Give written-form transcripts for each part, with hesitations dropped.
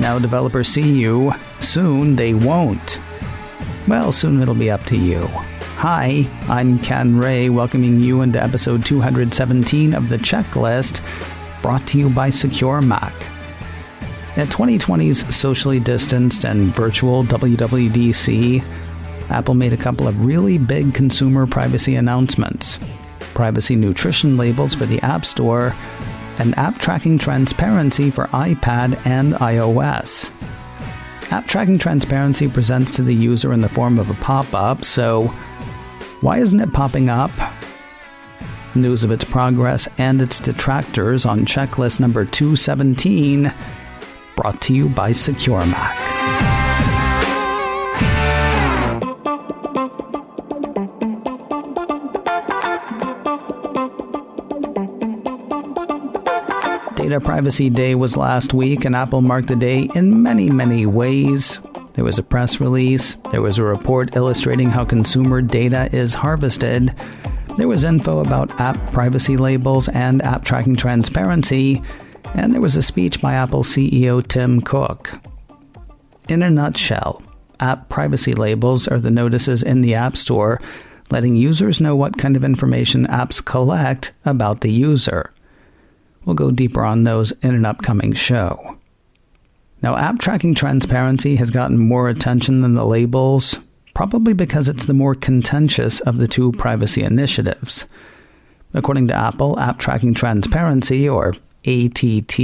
Now developers see you. Soon they won't. Well, soon it'll be up to you. Hi, I'm Ken Ray, welcoming you into episode 217 of The Checklist, brought to you by Secure Mac. At 2020's socially distanced and virtual WWDC, Apple made a couple of really big consumer privacy announcements. Privacy nutrition labels for the App Store, and app tracking transparency for iPad and iOS. App tracking transparency presents to the user in the form of a pop-up, so why isn't it popping up? News of its progress and its detractors on checklist number 217, brought to you by Secure Mac. Data Privacy Day was last week, and Apple marked the day in many, many ways. There was a press release, there was a report illustrating how consumer data is harvested, there was info about app privacy labels and app tracking transparency, and there was a speech by Apple CEO Tim Cook. In a nutshell, app privacy labels are the notices in the App Store letting users know what kind of information apps collect about the user. We'll go deeper on those in an upcoming show. Now, app tracking transparency has gotten more attention than the labels, probably because it's the more contentious of the two privacy initiatives. According to Apple, app tracking transparency, or ATT,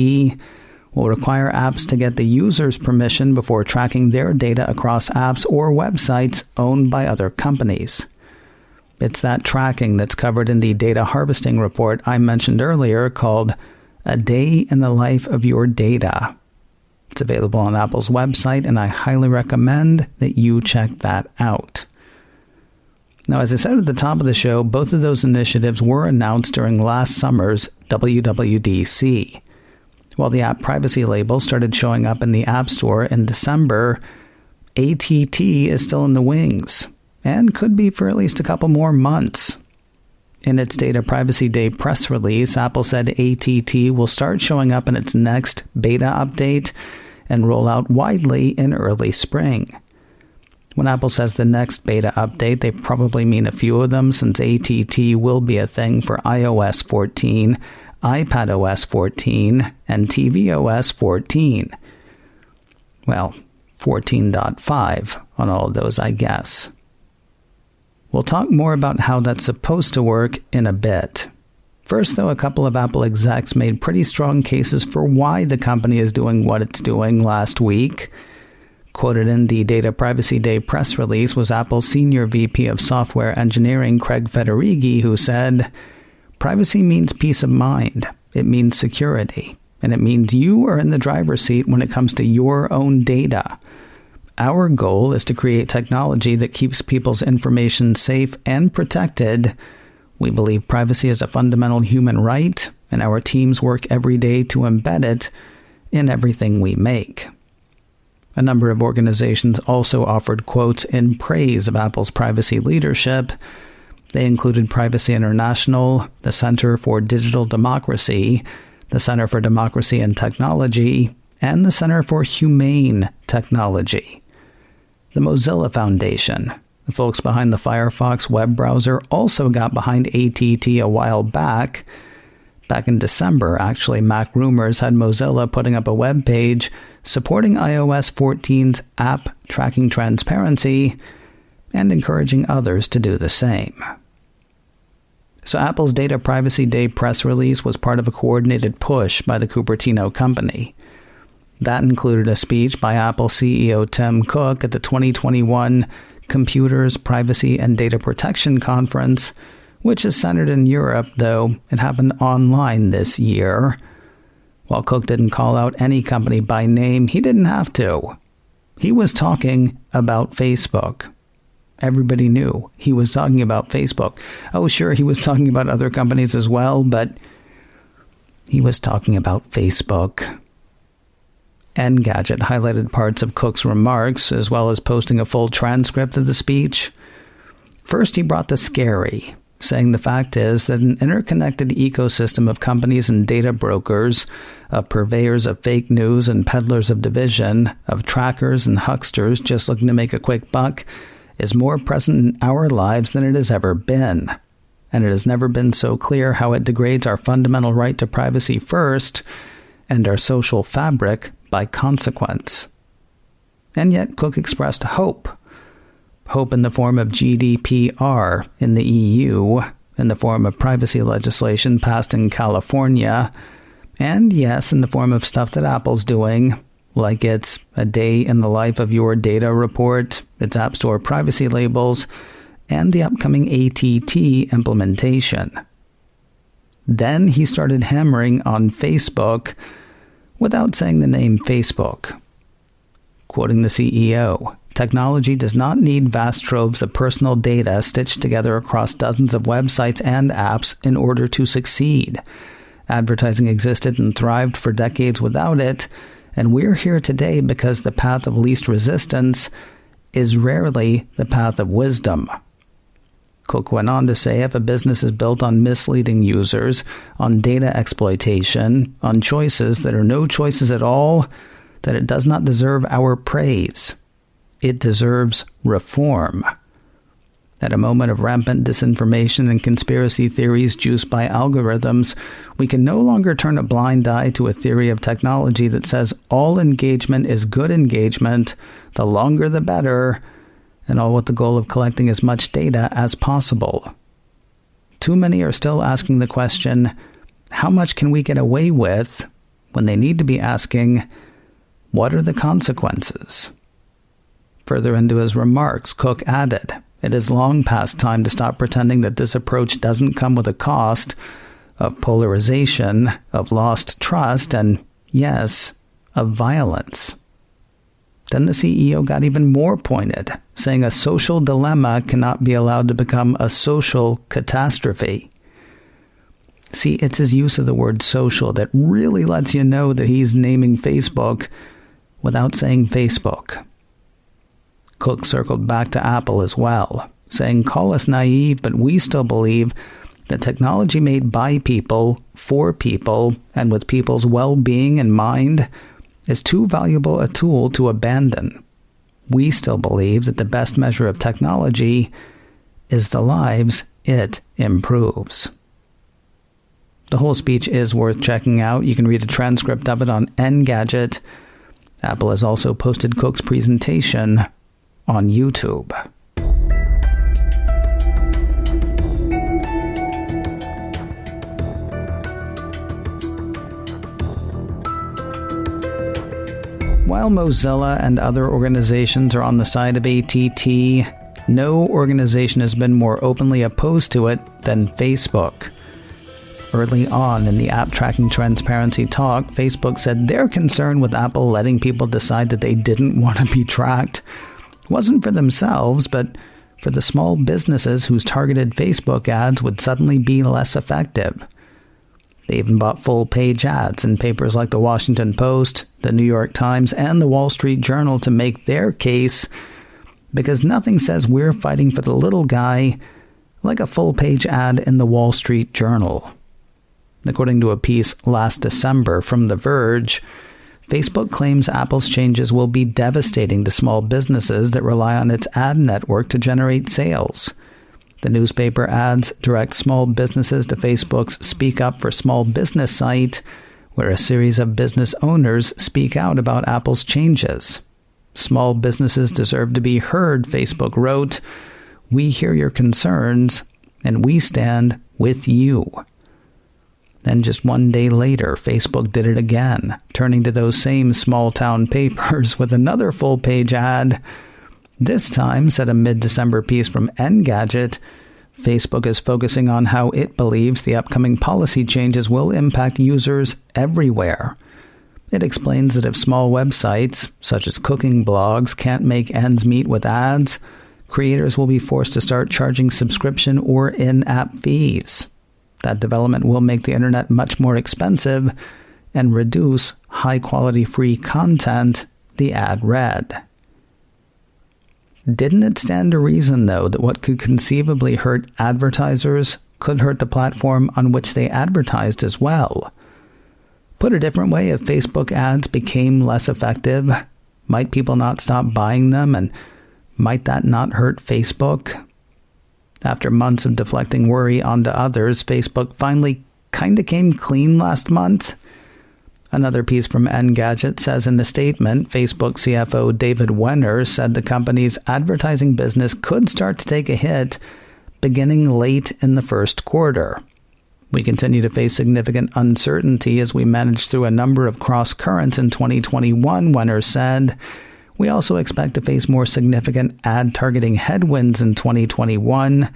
will require apps to get the user's permission before tracking their data across apps or websites owned by other companies. It's that tracking that's covered in the data harvesting report I mentioned earlier called A Day in the Life of Your Data. It's available on Apple's website, and I highly recommend that you check that out. Now, as I said at the top of the show, both of those initiatives were announced during last summer's WWDC. While the app privacy label started showing up in the App Store in December, ATT is still in the wings, and could be for at least a couple more months. In its Data Privacy Day press release, Apple said ATT will start showing up in its next beta update and roll out widely in early spring. When Apple says the next beta update, they probably mean a few of them, since ATT will be a thing for iOS 14, iPadOS 14, and tvOS 14. Well, 14.5 on all of those, I guess. We'll talk more about how that's supposed to work in a bit. First, though, a couple of Apple execs made pretty strong cases for why the company is doing what it's doing last week. Quoted in the Data Privacy Day press release was Apple's Senior VP of Software Engineering, Craig Federighi, who said, "Privacy means peace of mind, it means security, and it means you are in the driver's seat when it comes to your own data. Our goal is to create technology that keeps people's information safe and protected. We believe privacy is a fundamental human right, and our teams work every day to embed it in everything we make." A number of organizations also offered quotes in praise of Apple's privacy leadership. They included Privacy International, the Center for Digital Democracy, the Center for Democracy and Technology, and the Center for Humane Technology. The Mozilla Foundation, the folks behind the Firefox web browser, also got behind ATT a while back. Back in December, actually, MacRumors had Mozilla putting up a web page supporting iOS 14's app tracking transparency and encouraging others to do the same. So Apple's Data Privacy Day press release was part of a coordinated push by the Cupertino company. That included a speech by Apple CEO Tim Cook at the 2021 Computers, Privacy, and Data Protection Conference, which is centered in Europe, though it happened online this year. While Cook didn't call out any company by name, he didn't have to. He was talking about Facebook. Everybody knew he was talking about Facebook. Oh, sure, he was talking about other companies as well, but he was talking about Facebook. Engadget highlighted parts of Cook's remarks, as well as posting a full transcript of the speech. First, he brought the scary, saying the fact is that an interconnected ecosystem of companies and data brokers, of purveyors of fake news and peddlers of division, of trackers and hucksters just looking to make a quick buck, is more present in our lives than it has ever been. And it has never been so clear how it degrades our fundamental right to privacy first, and our social fabric by consequence. And yet Cook expressed hope. Hope in the form of GDPR in the EU, in the form of privacy legislation passed in California, and yes, in the form of stuff that Apple's doing, like its A Day in the Life of Your Data report, its App Store privacy labels, and the upcoming ATT implementation. Then he started hammering on Facebook without saying the name Facebook. Quoting the CEO, "Technology does not need vast troves of personal data stitched together across dozens of websites and apps in order to succeed. Advertising existed and thrived for decades without it, and we're here today because the path of least resistance is rarely the path of wisdom." Cook went on to say if a business is built on misleading users, on data exploitation, on choices that are no choices at all, that it does not deserve our praise. It deserves reform. At a moment of rampant disinformation and conspiracy theories juiced by algorithms, we can no longer turn a blind eye to a theory of technology that says all engagement is good engagement, the longer the better, and all with the goal of collecting as much data as possible. Too many are still asking the question, how much can we get away with, when they need to be asking, what are the consequences? Further into his remarks, Cook added, it is long past time to stop pretending that this approach doesn't come with a cost of polarization, of lost trust, and, yes, of violence. Then the CEO got even more pointed, saying a social dilemma cannot be allowed to become a social catastrophe. See, it's his use of the word social that really lets you know that he's naming Facebook without saying Facebook. Cook circled back to Apple as well, saying, call us naive, but we still believe that technology made by people, for people, and with people's well-being in mind is too valuable a tool to abandon. We still believe that the best measure of technology is the lives it improves. The whole speech is worth checking out. You can read a transcript of it on Engadget. Apple has also posted Cook's presentation on YouTube. While Mozilla and other organizations are on the side of ATT, no organization has been more openly opposed to it than Facebook. Early on in the app tracking transparency talk, Facebook said their concern with Apple letting people decide that they didn't want to be tracked wasn't for themselves, but for the small businesses whose targeted Facebook ads would suddenly be less effective. They even bought full-page ads in papers like the Washington Post, the New York Times, and the Wall Street Journal to make their case, because nothing says we're fighting for the little guy like a full-page ad in the Wall Street Journal. According to a piece last December from The Verge, Facebook claims Apple's changes will be devastating to small businesses that rely on its ad network to generate sales. The newspaper adds direct small businesses to Facebook's Speak Up for Small Business site, where a series of business owners speak out about Apple's changes. Small businesses deserve to be heard, Facebook wrote. We hear your concerns, and we stand with you. Then just one day later, Facebook did it again, turning to those same small-town papers with another full-page ad. This time, said a mid-December piece from Engadget, Facebook is focusing on how it believes the upcoming policy changes will impact users everywhere. It explains that if small websites, such as cooking blogs, can't make ends meet with ads, creators will be forced to start charging subscription or in-app fees. That development will make the internet much more expensive and reduce high-quality free content, the ad read. Didn't it stand to reason, though, that what could conceivably hurt advertisers could hurt the platform on which they advertised as well? Put a different way, if Facebook ads became less effective, might people not stop buying them, and might that not hurt Facebook? After months of deflecting worry onto others, Facebook finally kind of came clean last month. Another piece from Engadget says in the statement, Facebook CFO David Wenner said the company's advertising business could start to take a hit beginning late in the first quarter. We continue to face significant uncertainty as we manage through a number of cross currents in 2021, Wenner said. We also expect to face more significant ad targeting headwinds in 2021.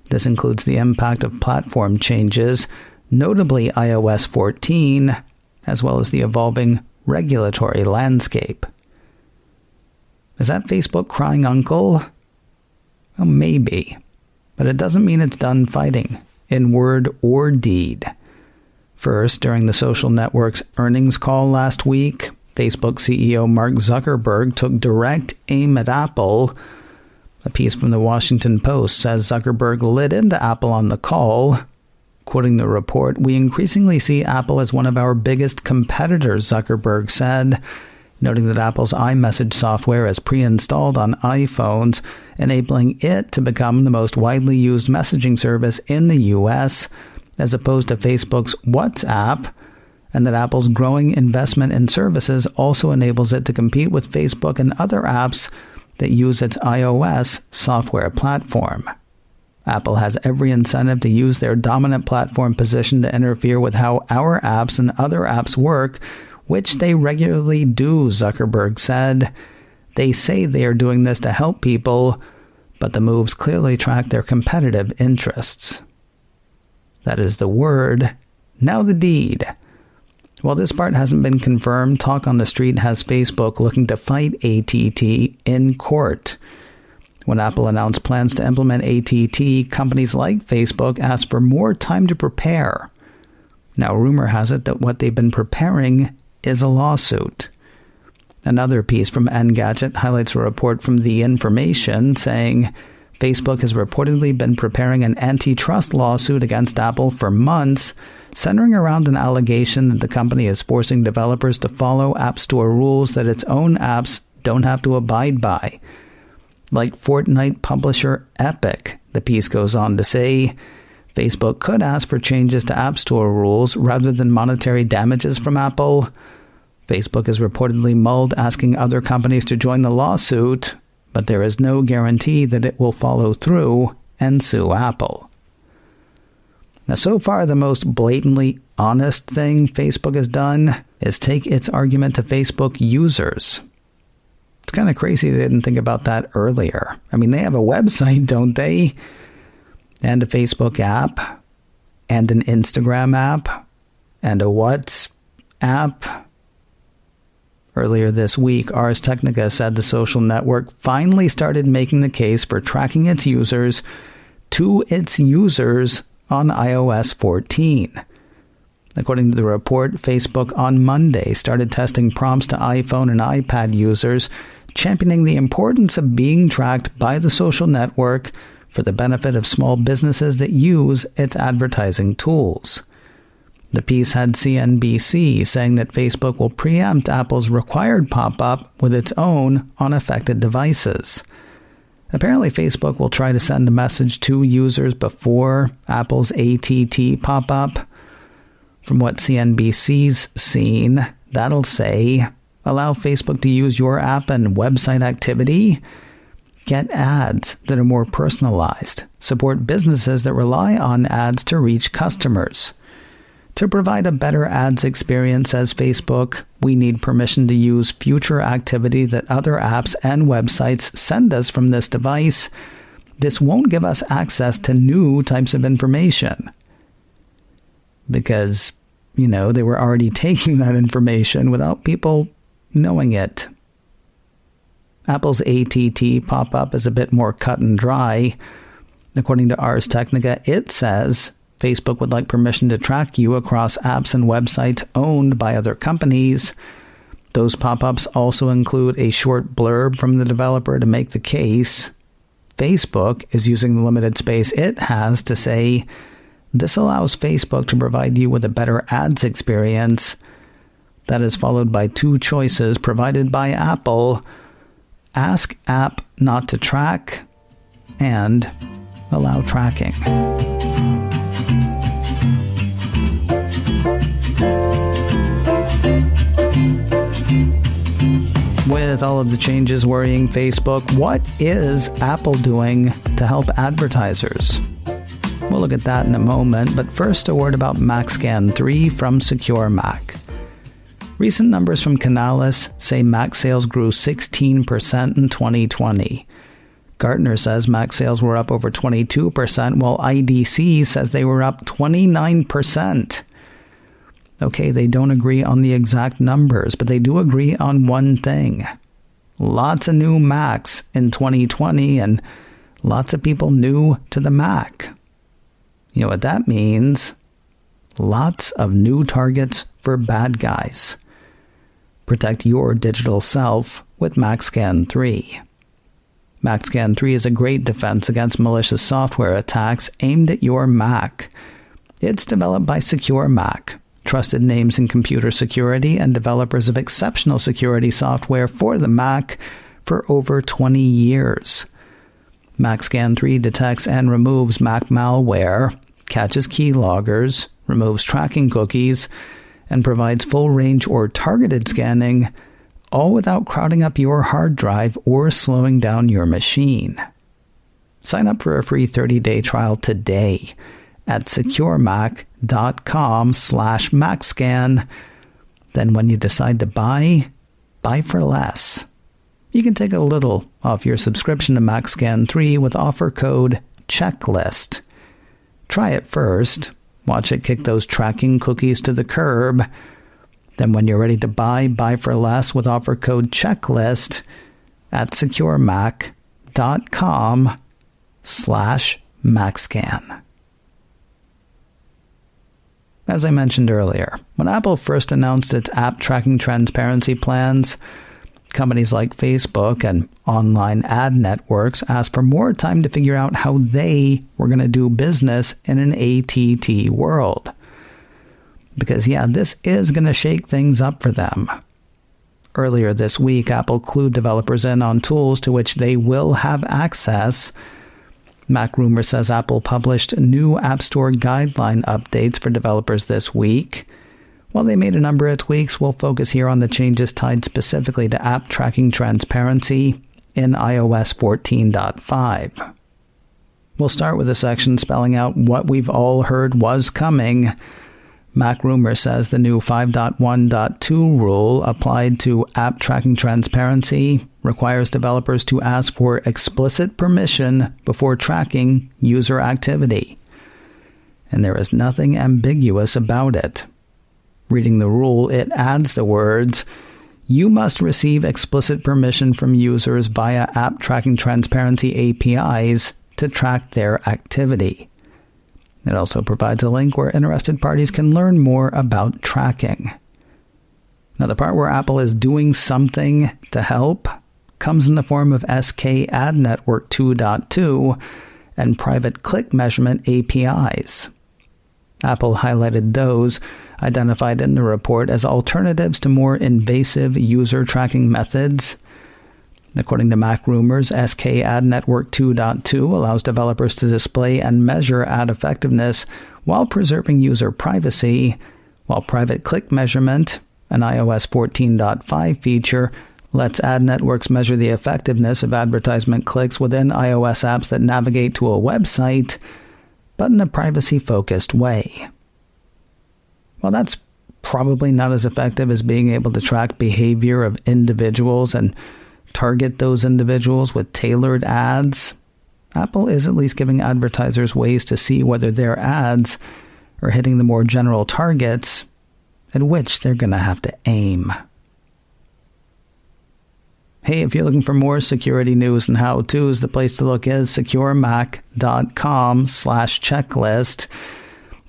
This includes the impact of platform changes, notably iOS 14, as well as the evolving regulatory landscape. Is that Facebook crying uncle? Well, maybe. But it doesn't mean it's done fighting, in word or deed. First, during the social network's earnings call last week, Facebook CEO Mark Zuckerberg took direct aim at Apple. A piece from the Washington Post says Zuckerberg lit into Apple on the call. Quoting the report, "We increasingly see Apple as one of our biggest competitors," Zuckerberg said, noting that Apple's iMessage software is pre-installed on iPhones, enabling it to become the most widely used messaging service in the U.S., as opposed to Facebook's WhatsApp, and that Apple's growing investment in services also enables it to compete with Facebook and other apps that use its iOS software platform. Apple has every incentive to use their dominant platform position to interfere with how our apps and other apps work, which they regularly do, Zuckerberg said. They say they are doing this to help people, but the moves clearly track their competitive interests. That is the word. Now the deed. While this part hasn't been confirmed, talk on the street has Facebook looking to fight ATT in court. When Apple announced plans to implement ATT, companies like Facebook asked for more time to prepare. Now, rumor has it that what they've been preparing is a lawsuit. Another piece from Engadget highlights a report from The Information saying Facebook has reportedly been preparing an antitrust lawsuit against Apple for months, centering around an allegation that the company is forcing developers to follow App Store rules that its own apps don't have to abide by. Like Fortnite publisher Epic, the piece goes on to say, Facebook could ask for changes to App Store rules rather than monetary damages from Apple. Facebook has reportedly mulled asking other companies to join the lawsuit, but there is no guarantee that it will follow through and sue Apple. Now, so far, the most blatantly honest thing Facebook has done is take its argument to Facebook users. It's kind of crazy they didn't think about that earlier. I mean, they have a website, don't they? And a Facebook app, and an Instagram app, and a WhatsApp. Earlier this week, Ars Technica said the social network finally started making the case for tracking its users to its users on iOS 14. According to the report, Facebook on Monday started testing prompts to iPhone and iPad users, championing the importance of being tracked by the social network for the benefit of small businesses that use its advertising tools. The piece had CNBC saying that Facebook will preempt Apple's required pop-up with its own on affected devices. Apparently, Facebook will try to send a message to users before Apple's ATT pop-up. From what CNBC's seen, that'll say, allow Facebook to use your app and website activity, get ads that are more personalized, support businesses that rely on ads to reach customers. To provide a better ads experience, says Facebook, we need permission to use future activity that other apps and websites send us from this device. This won't give us access to new types of information. Because, they were already taking that information without people knowing it. Apple's ATT pop-up is a bit more cut and dry. According to Ars Technica, it says Facebook would like permission to track you across apps and websites owned by other companies. Those pop-ups also include a short blurb from the developer to make the case. Facebook is using the limited space it has to say, this allows Facebook to provide you with a better ads experience. That is followed by two choices provided by Apple: ask app not to track and allow tracking. With all of the changes worrying Facebook, what is Apple doing to help advertisers? We'll look at that in a moment, but first a word about MacScan 3 from Secure Mac. Recent numbers from Canalys say Mac sales grew 16% in 2020. Gartner says Mac sales were up over 22%, while IDC says they were up 29%. Okay, they don't agree on the exact numbers, but they do agree on one thing. Lots of new Macs in 2020, and lots of people new to the Mac. You know what that means? Lots of new targets for bad guys. Protect your digital self with MacScan 3. MacScan 3 is a great defense against malicious software attacks aimed at your Mac. It's developed by Secure Mac, trusted names in computer security and developers of exceptional security software for the Mac for over 20 years. MacScan 3 detects and removes Mac malware, catches keyloggers, removes tracking cookies, and provides full-range or targeted scanning, all without crowding up your hard drive or slowing down your machine. Sign up for a free 30-day trial today at securemac.com/MacScan. Then when you decide to buy for less. You can take a little off your subscription to MacScan 3 with offer code CHECKLIST. Try it first. Watch it kick those tracking cookies to the curb. Then when you're ready to buy for less with offer code CHECKLIST at securemac.com/MacScan. As I mentioned earlier, when Apple first announced its app tracking transparency plans, companies like Facebook and online ad networks asked for more time to figure out how they were going to do business in an ATT world. Because, this is going to shake things up for them. Earlier this week, Apple clued developers in on tools to which they will have access. MacRumor says Apple published new App Store guideline updates for developers this week. While they made a number of tweaks, we'll focus here on the changes tied specifically to app tracking transparency in iOS 14.5. We'll start with a section spelling out what we've all heard was coming. MacRumor says the new 5.1.2 rule applied to app tracking transparency requires developers to ask for explicit permission before tracking user activity. And there is nothing ambiguous about it. Reading the rule, it adds the words, "You must receive explicit permission from users via app tracking transparency APIs to track their activity." It also provides a link where interested parties can learn more about tracking. Now, the part where Apple is doing something to help comes in the form of SKAdNetwork 2.2 and private click measurement APIs. Apple highlighted those, identified in the report as alternatives to more invasive user tracking methods. According to MacRumors, SKAdNetwork 2.2 allows developers to display and measure ad effectiveness while preserving user privacy, while private click measurement, an iOS 14.5 feature, lets ad networks measure the effectiveness of advertisement clicks within iOS apps that navigate to a website, but in a privacy-focused way. Well, that's probably not as effective as being able to track behavior of individuals and target those individuals with tailored ads. Apple is at least giving advertisers ways to see whether their ads are hitting the more general targets at which they're going to have to aim. Hey, if you're looking for more security news and how-tos, the place to look is securemac.com/checklist.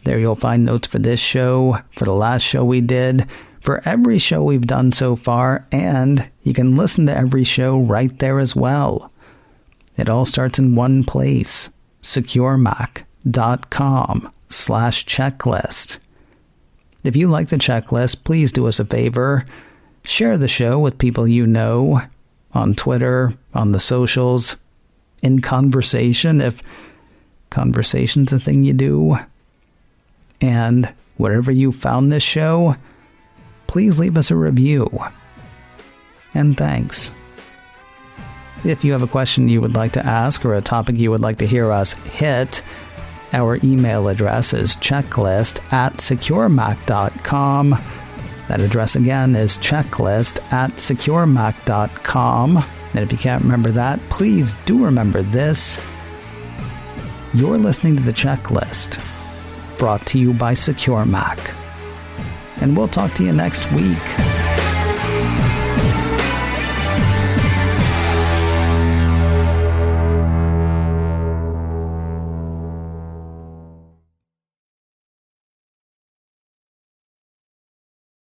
There you'll find notes for this show, for the last show we did, for every show we've done so far, and you can listen to every show right there as well. It all starts in one place, securemac.com/checklist. If you like the checklist, please do us a favor. Share the show with people you know, on Twitter, on the socials, in conversation, if conversation's a thing you do. And wherever you found this show, please leave us a review. And thanks. If you have a question you would like to ask or a topic you would like to hear us hit, our email address is checklist@securemac.com. That address again is checklist@securemac.com. And if you can't remember that, please do remember this. You're listening to The Checklist, brought to you by Secure Mac. And we'll talk to you next week.